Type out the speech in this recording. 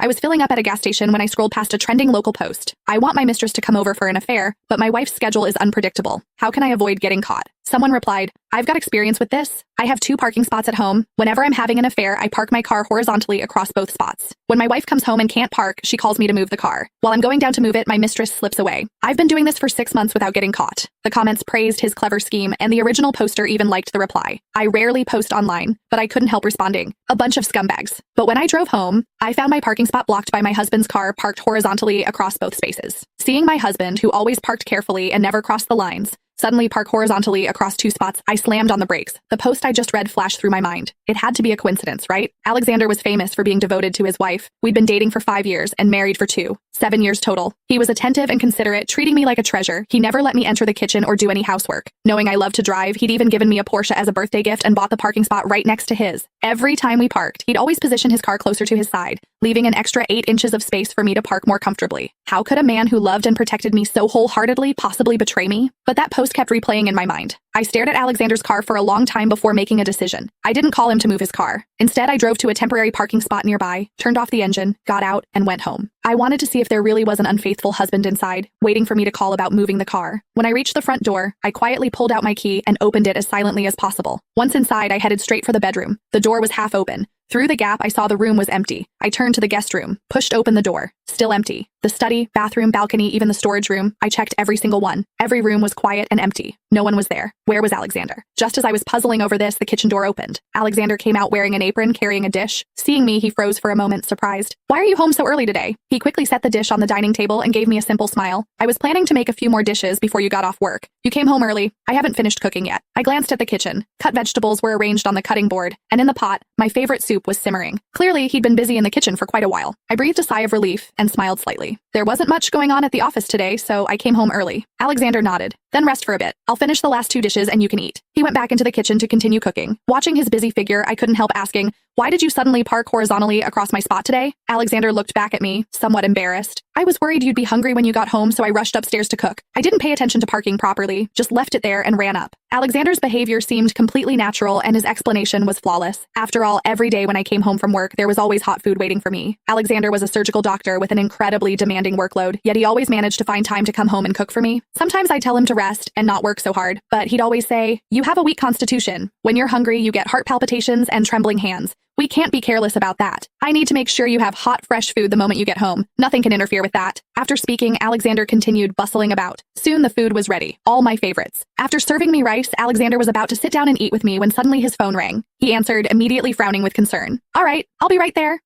I was filling up at a gas station when I scrolled past a trending local post. I want my mistress to come over for an affair, but my wife's schedule is unpredictable. How can I avoid getting caught? Someone replied, I've got experience with this. I have 2 parking spots at home. Whenever I'm having an affair, I park my car horizontally across both spots. When my wife comes home and can't park, she calls me to move the car. While I'm going down to move it, my mistress slips away. I've been doing this for 6 months without getting caught. The comments praised his clever scheme, and the original poster even liked the reply. I rarely post online, but I couldn't help responding. A bunch of scumbags. But when I drove home, I found my parking spot blocked by my husband's car parked horizontally across both spaces. Seeing my husband, who always parked carefully and never crossed the lines, suddenly park horizontally across 2 spots, I slammed on the brakes. The post I just read flashed through my mind. It had to be a coincidence, right? Alexander was famous for being devoted to his wife. We'd been dating for 5 years and married for 2. 7 years total. He was attentive and considerate, treating me like a treasure. He never let me enter the kitchen or do any housework. Knowing I loved to drive, he'd even given me a Porsche as a birthday gift and bought the parking spot right next to his. Every time we parked, he'd always position his car closer to his side, leaving an extra 8 inches of space for me to park more comfortably. How could a man who loved and protected me so wholeheartedly possibly betray me? But that post kept replaying in my mind. I stared at Alexander's car for a long time before making a decision. I didn't call him to move his car. Instead, I drove to a temporary parking spot nearby, turned off the engine, got out, and went home. I wanted to see if there really was an unfaithful husband inside, waiting for me to call about moving the car. When I reached the front door, I quietly pulled out my key and opened it as silently as possible. Once inside, I headed straight for the bedroom. The door was half open. Through the gap, I saw the room was empty. I turned to the guest room, pushed open the door. Still empty. The study, bathroom, balcony, even the storage room, I checked every single one. Every room was quiet and empty. No one was there. Where was Alexander? Just as I was puzzling over this, the kitchen door opened. Alexander came out wearing an apron, carrying a dish. Seeing me, he froze for a moment, surprised. Why are you home so early today? He quickly set the dish on the dining table and gave me a simple smile. I was planning to make a few more dishes before you got off work. You came home early. I haven't finished cooking yet. I glanced at the kitchen. Cut vegetables were arranged on the cutting board, and in the pot, my favorite soup was simmering. Clearly, he'd been busy in the kitchen for quite a while. I breathed a sigh of relief and smiled slightly. There wasn't much going on at the office today, so I came home early. Alexander nodded. Then rest for a bit. I'll finish the last 2 dishes and you can eat. He went back into the kitchen to continue cooking. Watching his busy figure, I couldn't help asking, why did you suddenly park horizontally across my spot today? Alexander looked back at me, somewhat embarrassed. I was worried you'd be hungry when you got home, so I rushed upstairs to cook. I didn't pay attention to parking properly, just left it there and ran up. Alexander's behavior seemed completely natural and his explanation was flawless. After all, every day when I came home from work, there was always hot food waiting for me. Alexander was a surgical doctor with an incredibly demanding workload, yet he always managed to find time to come home and cook for me. Sometimes I'd tell him to rest and not work so hard, but he'd always say, you have a weak constitution. When you're hungry, you get heart palpitations and trembling hands. We can't be careless about that. I need to make sure you have hot, fresh food the moment you get home. Nothing can interfere with that. After speaking, Alexander continued bustling about. Soon the food was ready, all my favorites. After serving me rice, Alexander was about to sit down and eat with me when suddenly his phone rang. He answered, immediately frowning with concern. All right, I'll be right there.